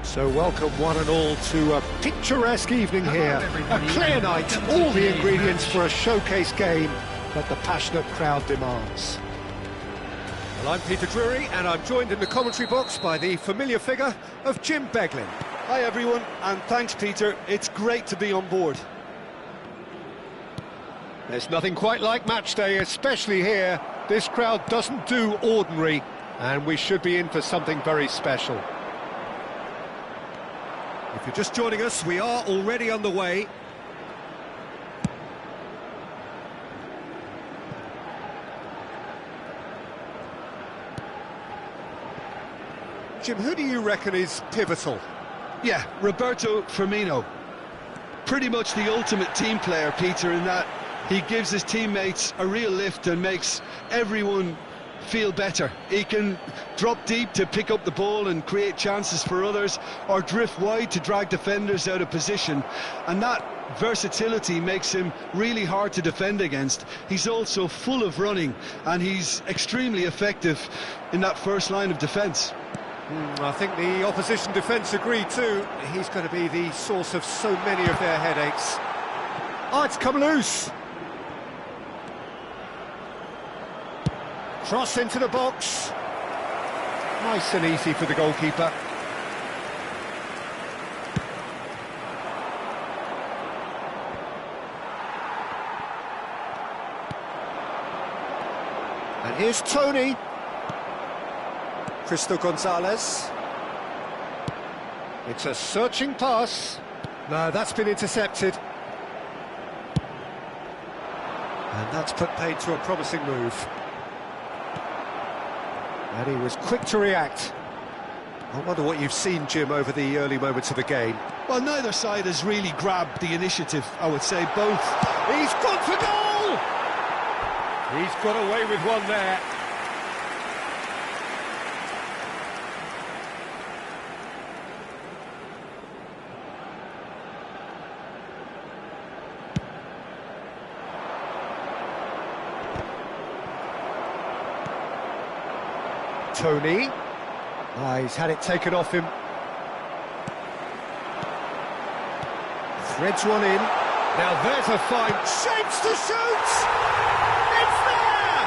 So welcome one and all to a picturesque evening here. A clear night, all the ingredients for a showcase game that the passionate crowd demands. Well, I'm Peter Drury and I'm joined in the commentary box by the familiar figure of Jim Beglin. Hi everyone, and thanks Peter, it's great to be on board. There's nothing quite like match day, especially here. This crowd doesn't do ordinary, and we should be in for something very special. If you're just joining us, we are already underway. Jim, who do you reckon is pivotal? Yeah, Roberto Firmino. Pretty much the ultimate team player, Peter, in that he gives his teammates a real lift and makes everyone feel better. He can drop deep to pick up the ball and create chances for others, or drift wide to drag defenders out of position, and that versatility makes him really hard to defend against. He's also full of running, and he's extremely effective in that first line of defence. I think the opposition defence agree too. He's going to be the source of so many of their headaches. Oh, it's come loose. Cross into the box. Nice and easy for the goalkeeper. And here's Tony. Cristo Gonzalez. It's a searching pass. No, that's been intercepted. And that's put paid to a promising move. And he was quick to react. I wonder what you've seen, Jim, over the early moments of the game. Well, neither side has really grabbed the initiative, I would say. Both. He's gone for goal! He's got away with one there. Tony. He's had it taken off him. Threads one in. Now there's a fine chance to shoot! It's there!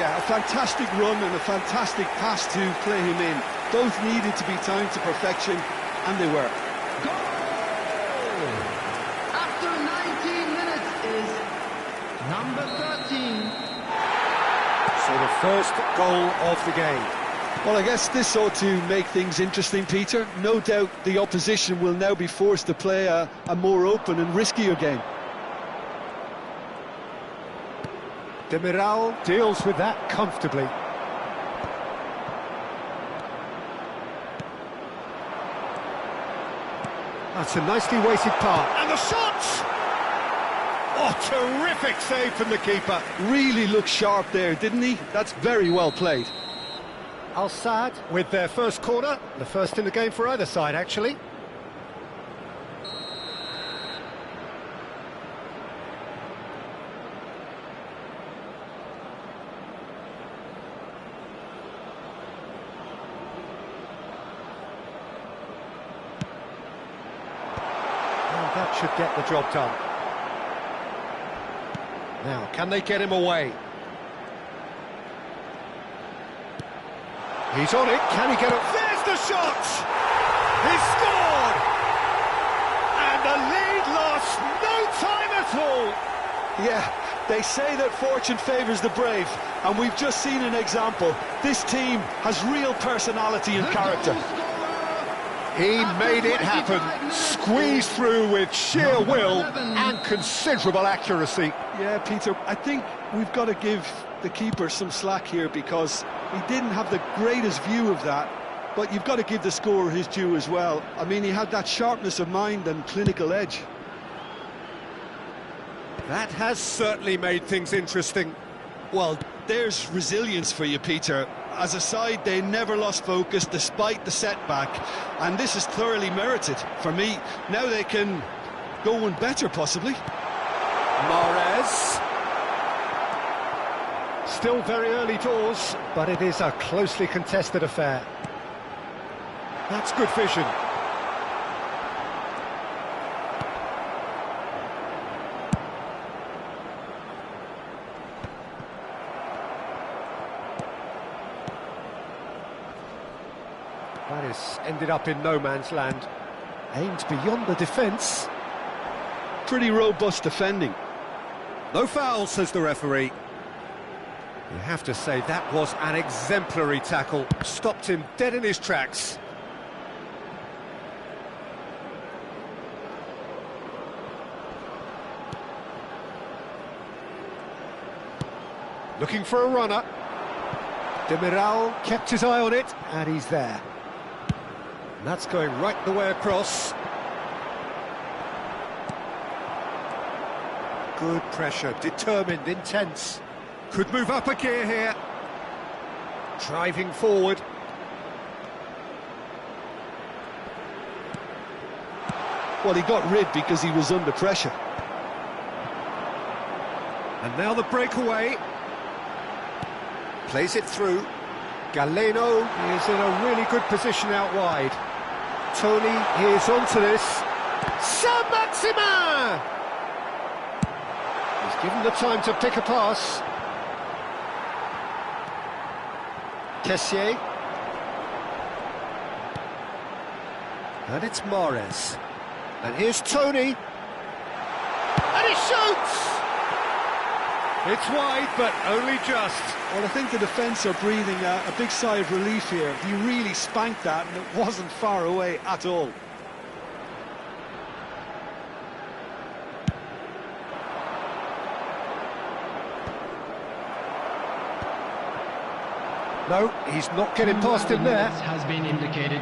Yeah, a fantastic run and a fantastic pass to play him in. Both needed to be timed to perfection, and they were. Goal! After 19 minutes is number 13. So the first goal of the game. Well, I guess this ought to make things interesting, Peter. No doubt the opposition will now be forced to play a more open and riskier game. Demiral deals with that comfortably. That's a nicely weighted part. And the shot! Oh, terrific save from the keeper. Really looked sharp there, didn't he? That's very well played. Al Saad with their first corner. The first in the game for either side, actually. And that should get the job done. Now, can they get him away? He's on it, can he get it? There's the shot! He scored! And the lead lost no time at all! Yeah, they say that fortune favours the brave, and we've just seen an example. This team has real personality and character. He made it happen, squeezed through with sheer will and considerable accuracy. Yeah, Peter, I think we've got to give the keeper some slack here because he didn't have the greatest view of that, but you've got to give the scorer his due as well. I mean, he had that sharpness of mind and clinical edge. That has certainly made things interesting. Well, there's resilience for you, Peter. As a side, they never lost focus despite the setback, and this is thoroughly merited for me. Now they can go one better, possibly. Mahrez. Still very early doors, but it is a closely contested affair. That's good vision. That has ended up in no man's land. Aimed beyond the defence. Pretty robust defending. No foul, says the referee. You have to say that was an exemplary tackle. Stopped him dead in his tracks. Looking for a runner. Demiral kept his eye on it, and he's there. And that's going right the way across. Good pressure, determined, intense. Could move up a gear here. Driving forward. Well, he got rid because he was under pressure. And now the breakaway. Plays it through. Galeno is in a really good position out wide. Tony is onto this. Saint-Maximin! He's given the time to pick a pass. Kessier. And it's Mahrez. And here's Tony. And he shoots! It's wide, but only just. Well, I think the defence are breathing a big sigh of relief here. He really spanked that, and it wasn't far away at all. No, he's not getting past him there. Has been indicated.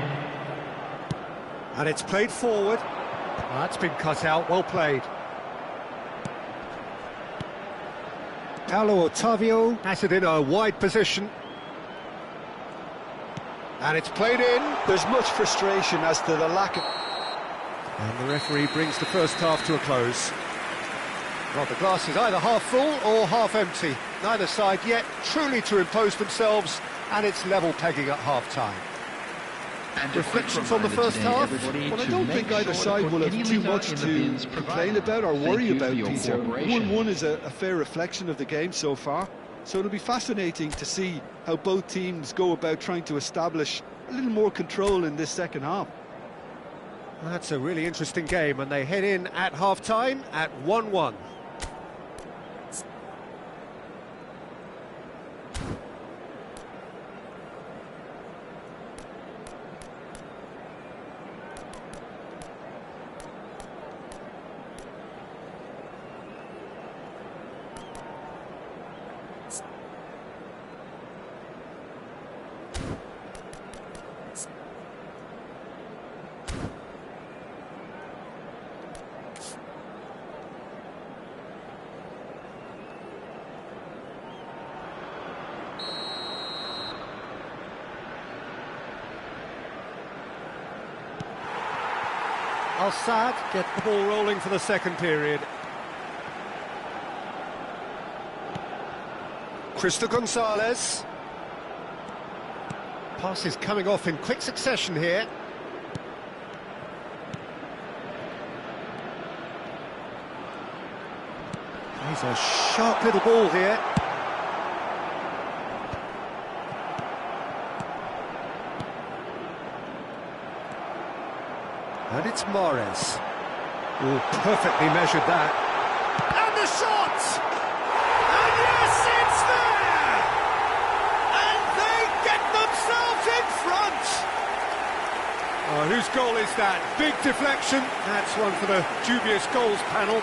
And it's played forward. That's been cut out, well played. Paulo Otavio has it in a wide position. And it's played in. There's much frustration as to the lack of... And the referee brings the first half to a close. Well, the glass is either half full or half empty. Neither side yet truly to impose themselves, and it's level pegging at half-time. Reflections on the first half? Well, I don't think either side will have too much to complain about or worry about, Peter. 1-1 is a fair reflection of the game so far, so it'll be fascinating to see how both teams go about trying to establish a little more control in this second half. That's a really interesting game, and they head in at half-time at 1-1. Al-Saad get the ball rolling for the second period. Cristo Gonzalez. Passes coming off in quick succession here. He's a sharp little ball here. And it's Mahrez. Oh, perfectly measured that. And the shot! And yes, it's there! And they get themselves in front! Oh, whose goal is that? Big deflection. That's one for the dubious goals panel.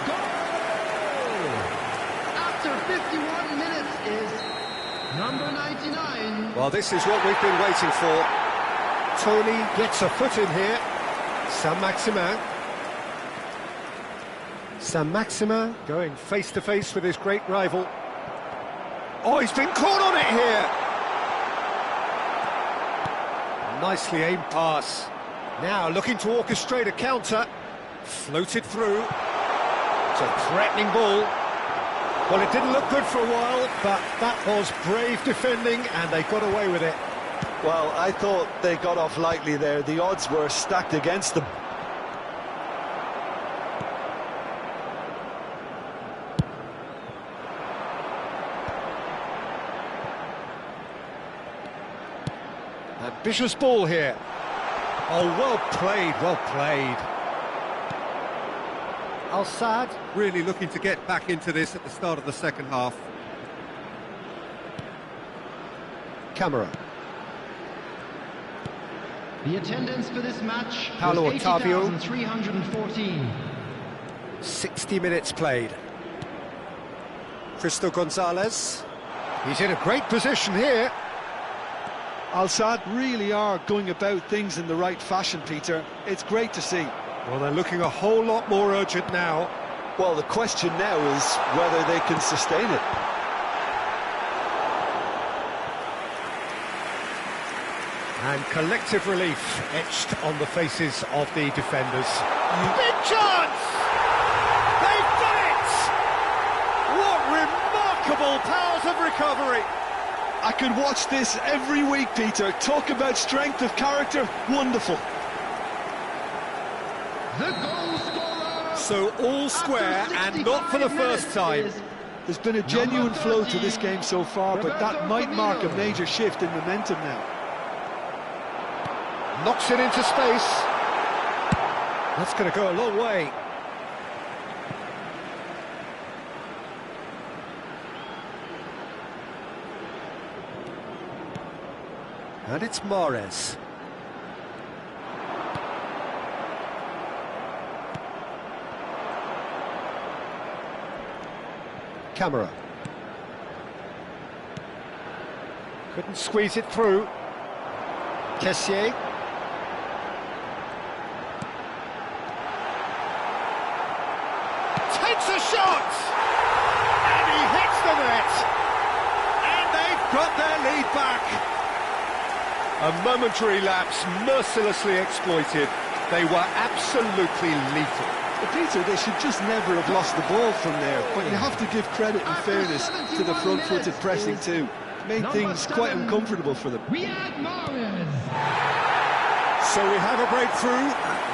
Goal! After 51 minutes is number 99. Well, this is what we've been waiting for. Tony gets a foot in here. Saint-Maximin. Saint-Maximin going face-to-face with his great rival. Oh, he's been caught on it here! Nicely aimed pass. Now looking to orchestrate a counter. Floated through. It's a threatening ball. Well, it didn't look good for a while, but that was brave defending, and they got away with it. Well, I thought they got off lightly there. The odds were stacked against them. Ambitious ball here. Oh, well played, well played. Al-Sadd really looking to get back into this at the start of the second half. Camera. The attendance for this match Paulo was Otavio. 80,314. 60 minutes played. Cristo Gonzalez. He's in a great position here. Al-Sadd really are going about things in the right fashion, Peter. It's great to see. Well, they're looking a whole lot more urgent now. Well, the question now is whether they can sustain it. And collective relief etched on the faces of the defenders. Big chance! They've done it! What remarkable powers of recovery! I could watch this every week, Peter. Talk about strength of character. Wonderful. The goal scorer. So all square, and not for the first time. There's been a genuine flow to this game so far, but that might mark a major shift in momentum now. Knocks it into space. That's going to go a long way. And it's Mahrez. Camera. Couldn't squeeze it through. Kessié. Takes a shot! And he hits the net! And they've got their lead back. A momentary lapse, mercilessly exploited. They were absolutely lethal. But Peter, they should just never have lost the ball from there. But you have to give credit and fairness to the front-footed pressing too. Made things quite uncomfortable for them. Riyad Mahrez. So we have a breakthrough.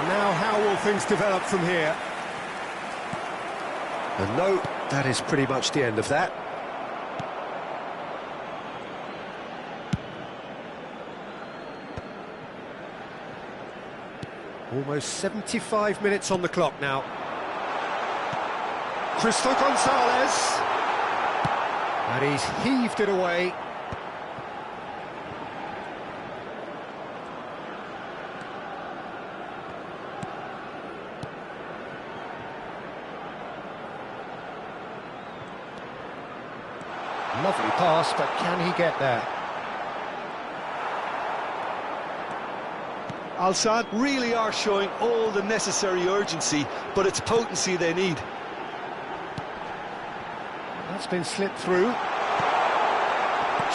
Now how will things develop from here? And no, that is pretty much the end of that. Almost 75 minutes on the clock now. Cristo Gonzalez. And he's heaved it away. Lovely pass, but can he get there? Al-Sadd really are showing all the necessary urgency, but it's potency they need. That's been slipped through.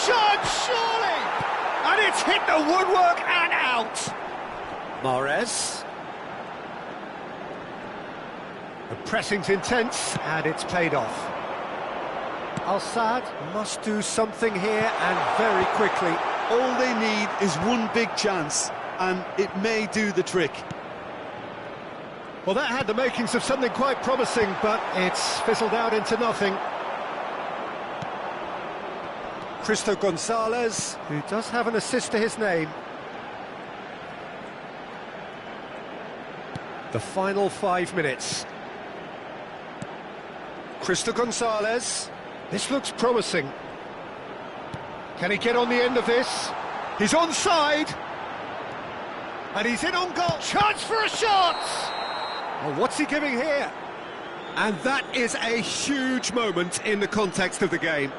Shot, surely! And it's hit the woodwork and out! Mahrez. The pressing's intense, and it's paid off. Al-Sadd must do something here, and very quickly. All they need is one big chance, and it may do the trick. Well, that had the makings of something quite promising, but it's fizzled out into nothing. Cristo Gonzalez, who does have an assist to his name. The final 5 minutes. Cristo Gonzalez. This looks promising. Can he get on the end of this? He's onside. And he's in on goal. Chance for a shot! Well, what's he giving here? And that is a huge moment in the context of the game.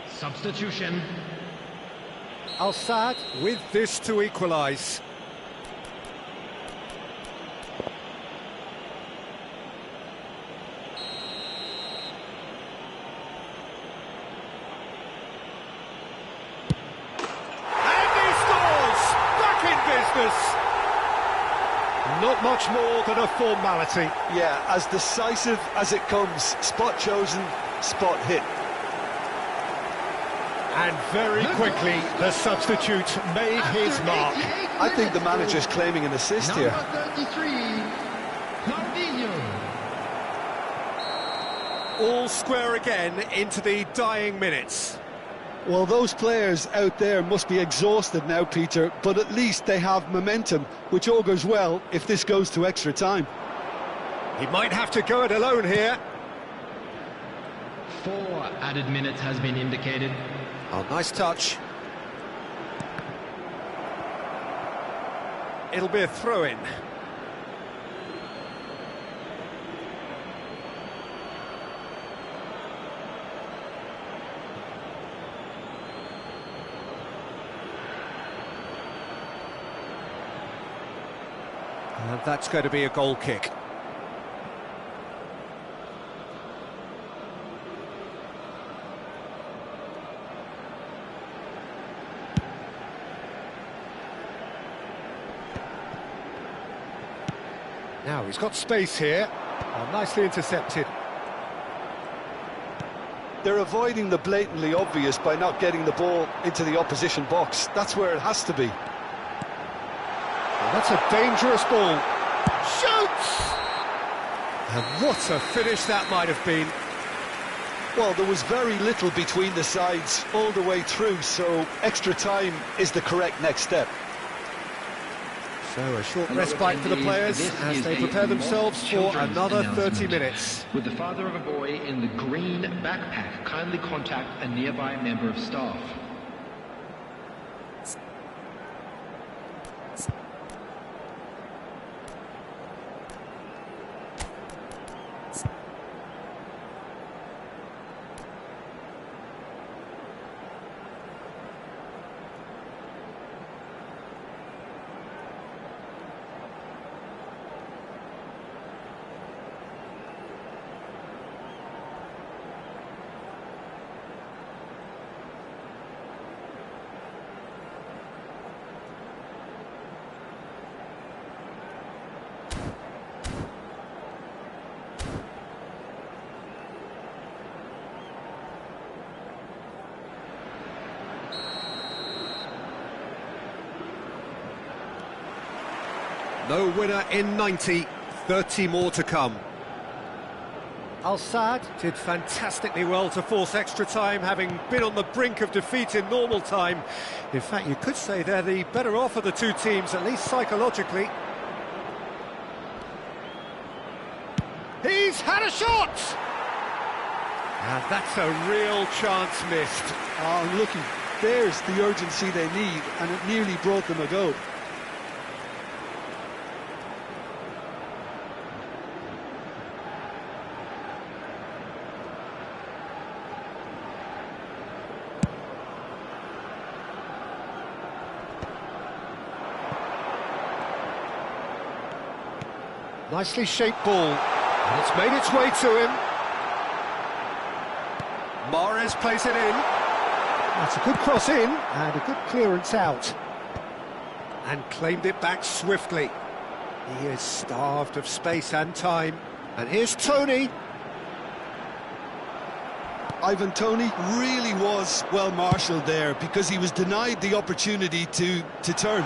Substitution. Al-Saad with this to equalise. And he scores! Back in business! Not much more than a formality. Yeah, as decisive as it comes. Spot chosen, spot hit. And very quickly, the substitute made his mark. I think the manager's claiming an assist Number here. 33, Claudinho. All square again into the dying minutes. Well, those players out there must be exhausted now, Peter, but at least they have momentum, which augurs well if this goes to extra time. He might have to go it alone here. 4 added minutes has been indicated. Oh, nice touch. It'll be a throw-in. And that's going to be a goal kick. Now he's got space here. Oh, nicely intercepted. They're avoiding the blatantly obvious by not getting the ball into the opposition box. That's where it has to be. Well, that's a dangerous ball. Shoots! And what a finish that might have been. Well, there was very little between the sides all the way through, so extra time is the correct next step. So a short respite for the players as they prepare themselves for another 30 minutes. With the father of a boy in the green backpack, kindly contact a nearby member of staff. No winner in 90, 30 more to come. Al-Saad did fantastically well to force extra time, having been on the brink of defeat in normal time. In fact, you could say they're the better off of the two teams, at least psychologically. He's had a shot! And that's a real chance missed. Oh, looky, there's the urgency they need, and it nearly brought them a goal. Nicely shaped ball, and it's made its way to him. Mahrez plays it in. That's a good cross in, and a good clearance out. And claimed it back swiftly. He is starved of space and time. And here's Tony. Ivan Toney really was well marshalled there because he was denied the opportunity to turn.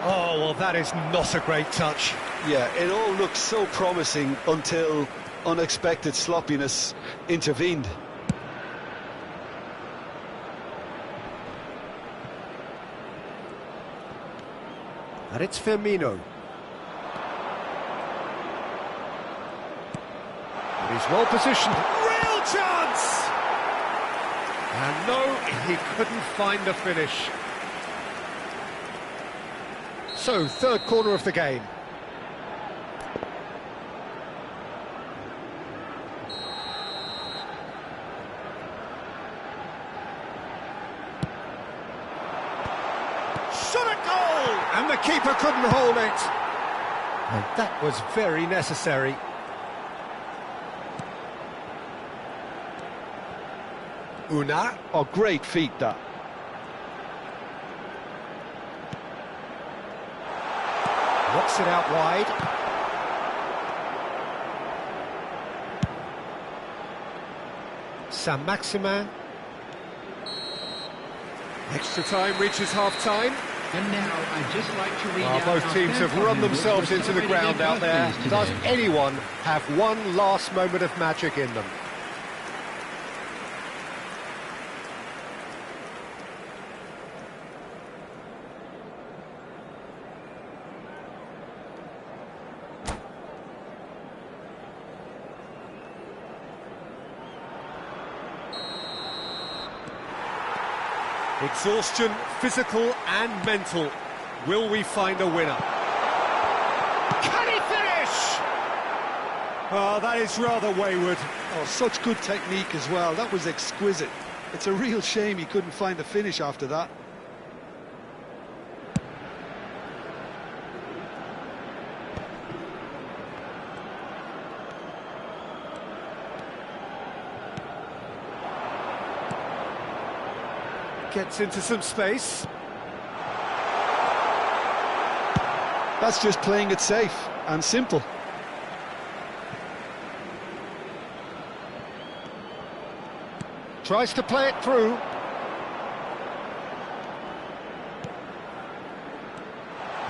Oh, well, that is not a great touch. Yeah, it all looked so promising until unexpected sloppiness intervened. And it's Firmino. And he's well positioned. Real chance! And no, he couldn't find the finish. So, third corner of the game. Shot a goal! And the keeper couldn't hold it. And that was very necessary. Una. Oh, great feat, that. Knocks it out wide. Saint-Maximin. Extra time reaches half-time. And now I'd just like to read out Both our teams have fan run copy themselves of into the celebrating ground their out there. birthdays Does today. anyone have one last moment of magic in them? Exhaustion, physical and mental. Will we find a winner? Can he finish? Oh, that is rather wayward. Oh, such good technique as well. That was exquisite. It's a real shame he couldn't find a finish after that. Gets into some space. That's just playing it safe and simple. Tries to play it through.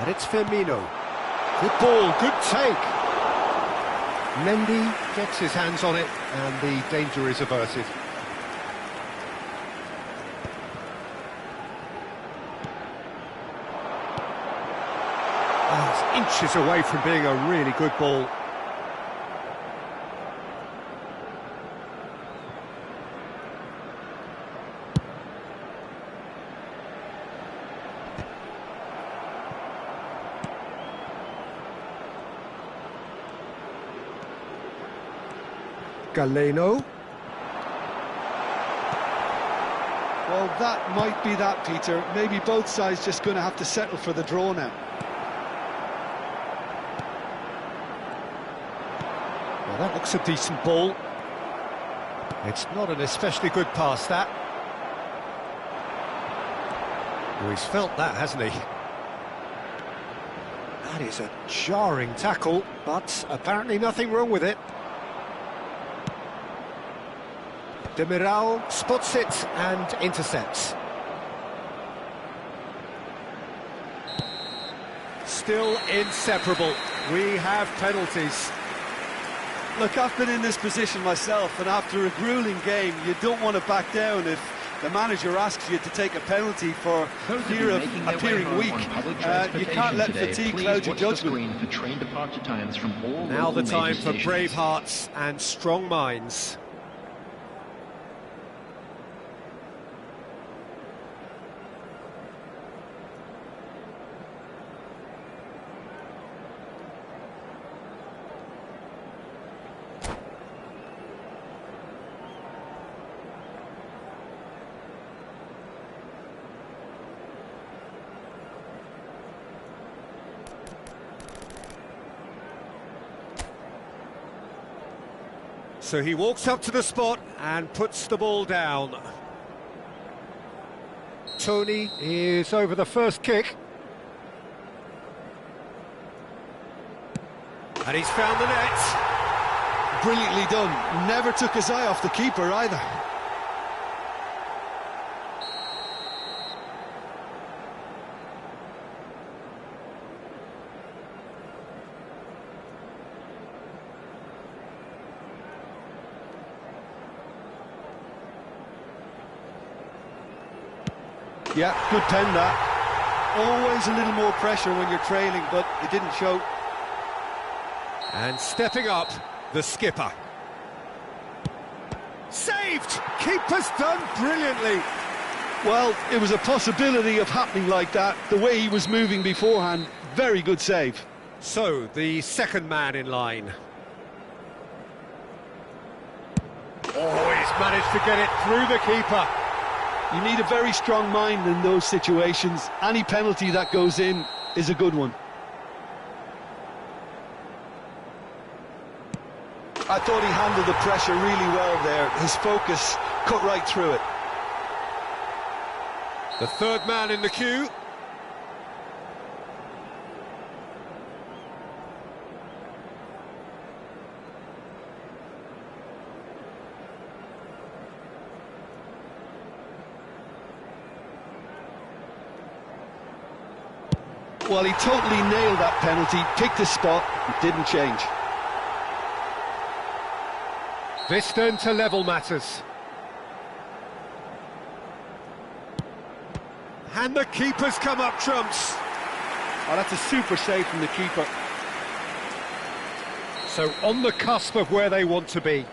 And it's Firmino. Good ball, good take. Mendy gets his hands on it and the danger is averted. Oh, it's inches away from being a really good ball. Galeno. Well, that might be that, Peter. Maybe both sides just going to have to settle for the draw now. Well, that looks a decent ball. It's not an especially good pass, that. Well, he's felt that, hasn't he? That is a jarring tackle, but apparently nothing wrong with it. Demiral spots it and intercepts. Still inseparable. We have penalties. Look, I've been in this position myself, and after a gruelling game, you don't want to back down if the manager asks you to take a penalty for fear of appearing weak. You can't let fatigue cloud your judgment. For train departure times from all Now the local time major for stations. brave hearts and strong minds. So he walks up to the spot and puts the ball down. Tony is over the first kick. And he's found the net. Brilliantly done. Never took his eye off the keeper either. Yeah, good pen that. Always a little more pressure when you're trailing, but it didn't show. And stepping up, the skipper. Saved! Keeper's done brilliantly. Well, it was a possibility of happening like that. The way he was moving beforehand, very good save. So, the second man in line. Oh, he's managed to get it through the keeper. You need a very strong mind in those situations. Any penalty that goes in is a good one. I thought he handled the pressure really well there. His focus cut right through it. The third man in the queue. Well, he totally nailed that penalty, picked his spot, it didn't change. This turn to level matters. And the keeper's come up trumps. Oh, that's a super save from the keeper. So on the cusp of where they want to be.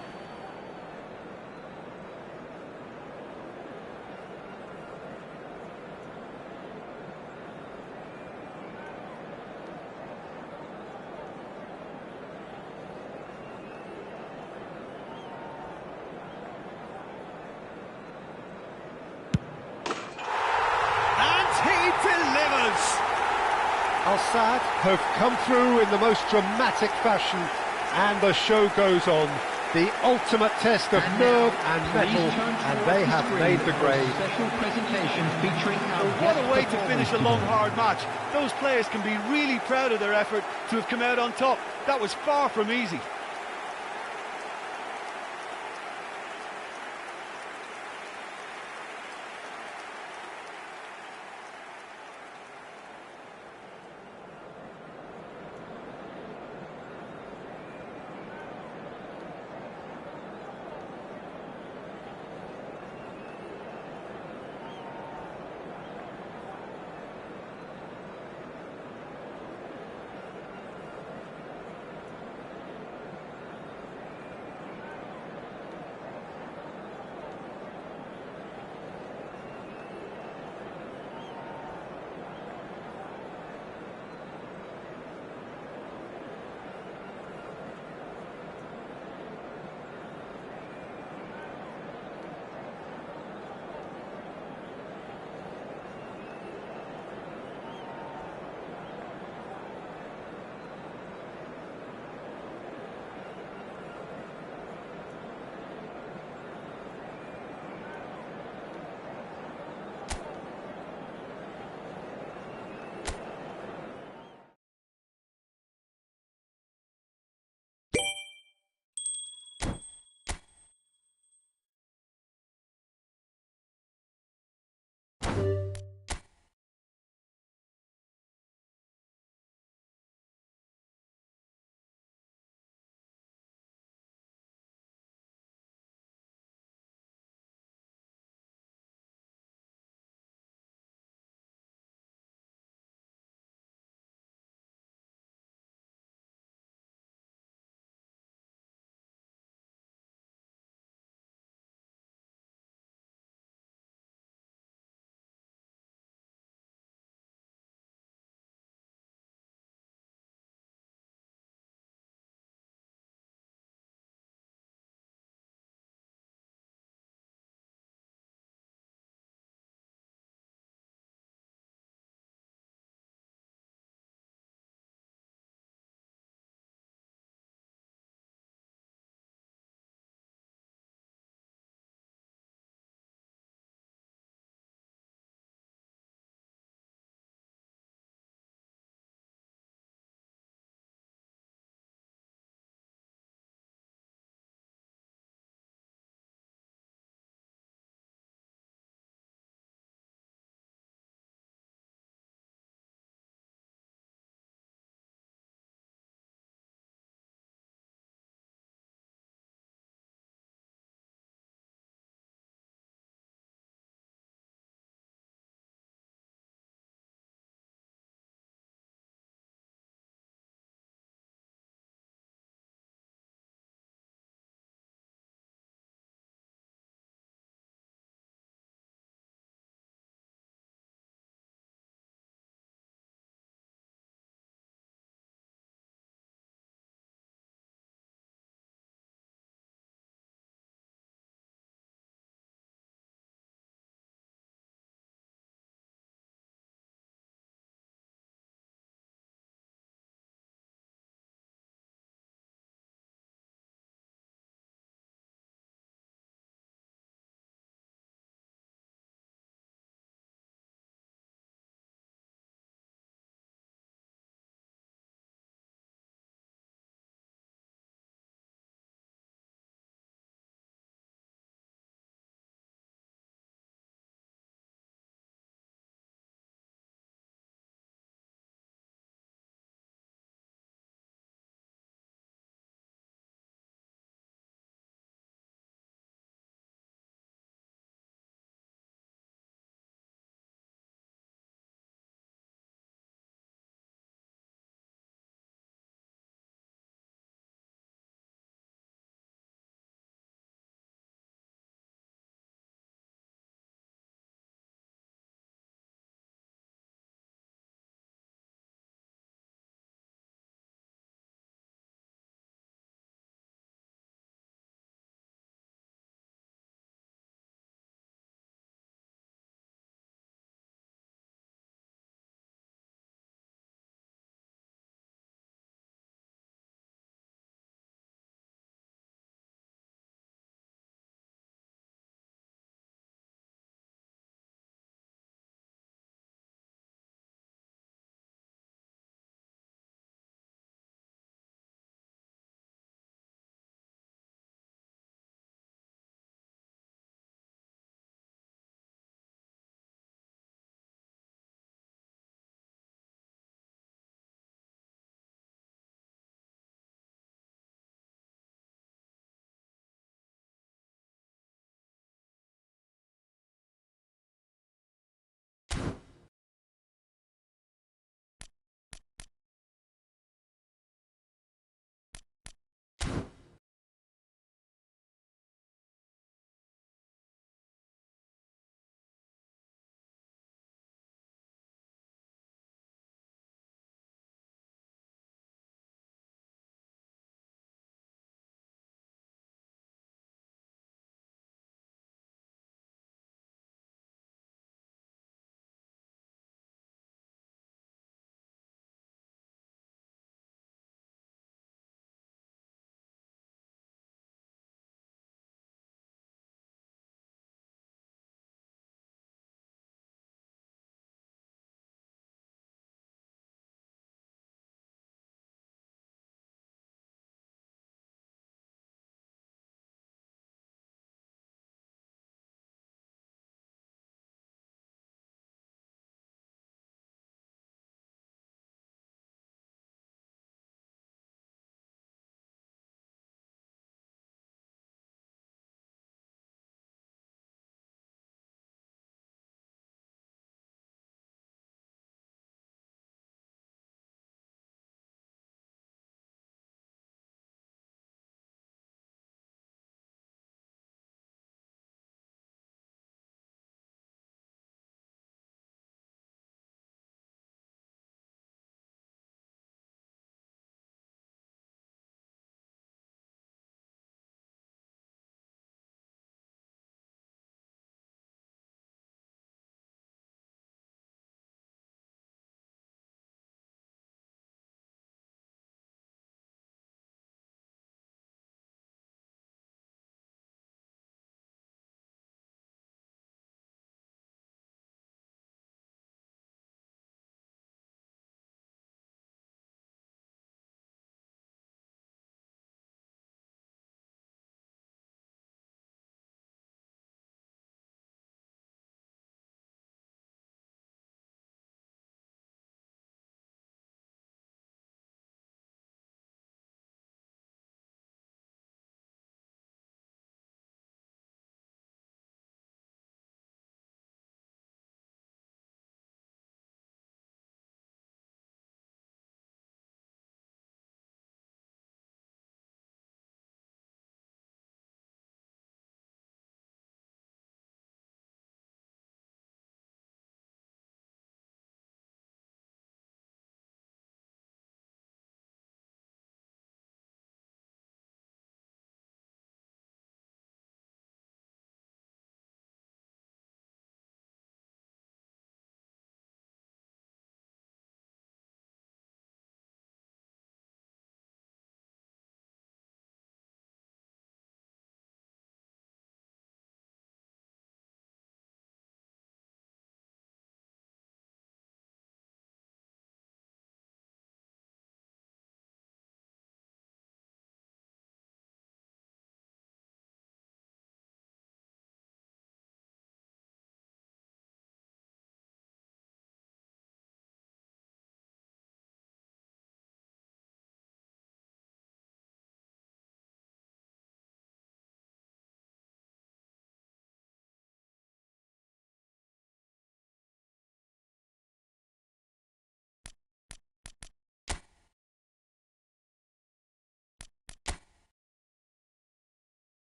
Al-Sadd have come through in the most dramatic fashion, and the show goes on. The ultimate test of nerve and metal, and they have made the grade. Special presentation featuring what a way to finish a long, hard match. Those players can be really proud of their effort to have come out on top. That was far from easy.